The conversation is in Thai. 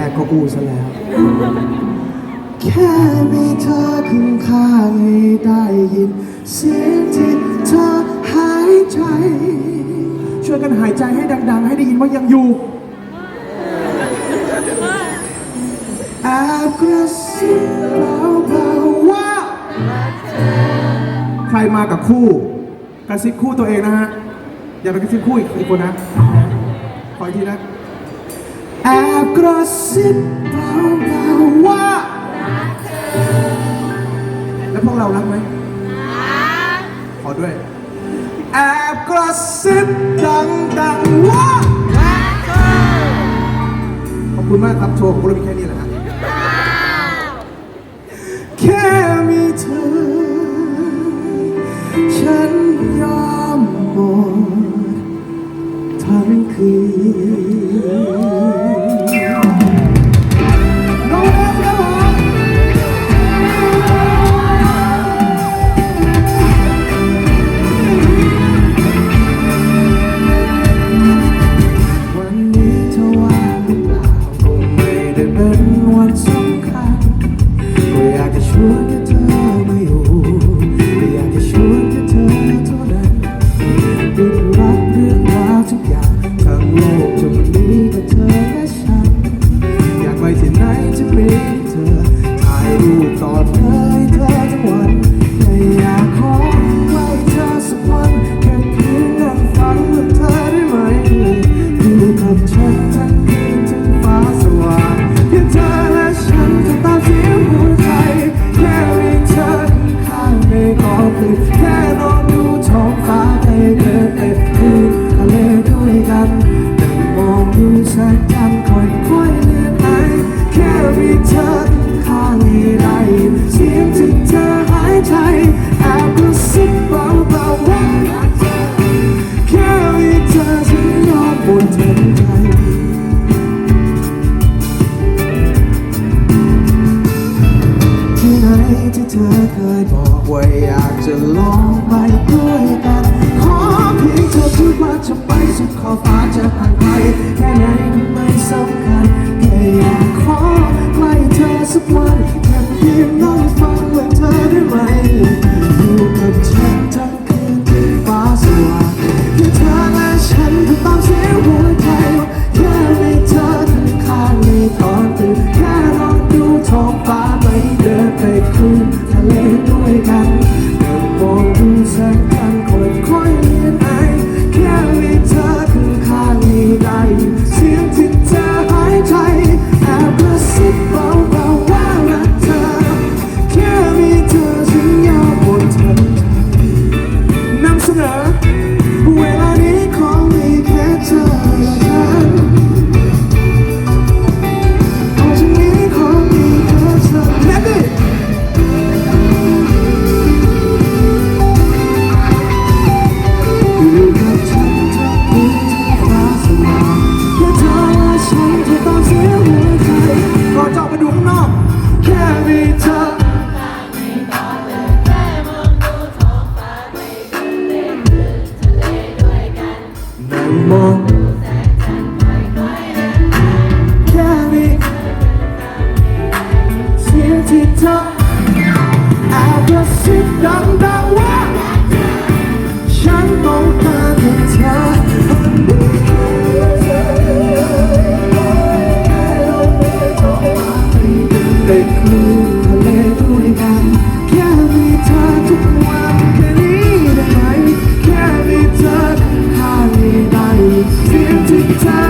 กก็กูซะแล้วแค่มีเธอข้างๆให้ได้ยินเสียงที่เธอหายใจช่วยกันหายใจให้ดังๆให้ได้ยินว่ายังอยู่แอบกระซิบเบาๆว่าใครมากับคู่กระซิบคู่ตัวเองนะฮะอย่าไปกระซิบคู่อีกคนนะขออีกทีนะแอบกระซิบเบาๆว่าแล้วพวกเรารักไหมขอด้วยแอบกระซิบดังๆว่าขอบคุณมากครับโชว์ของเรามีแค่นี้แหละครับแค่มีเธอฉันยอมหมดทั้งคืนที่เธอเคยบอกว่าอยากจะลองไปด้วยกันขอเพียงเธอพูดว่าจะไปสุดขอบฟ้าจะห่างไกลแค่ไหนไม่สำคัญแค่อยากขอใกล้เธอสักวันแค่เพียงน้องฟังว่าเธอได้ไหมอยู่กับฉันทั้งคืนที่ฟ้าสว่างแค่เธอและฉันทำตามเสียงหัวใจแค่มีเธอข้างในตอนตื่นแค่ลองดูท้องฟ้าไม่เดินไปคืนทะเลด้วยกันเดินมองดูแสงจันทร์ค่อยๆเลือนไปแค่มีเธอข้างๆให้ได้เสียงที่เธอหายใจแอบกระซิบเบาๆว่ารักเธอแค่มีเธอฉันยอมหมดทั้งใจนำเสนอเวลานี้ขอมีแค่เธอและฉันมองแค่มีเสียงที่เธอแอบกระซิบดังๆว่าฉันต้องการเธอไปคลื่นทะเลด้วยกันแค่มีเธอทุกวันแค่นี้ได้ไหมแค่มีเธอข้างในเสียงที่เธอ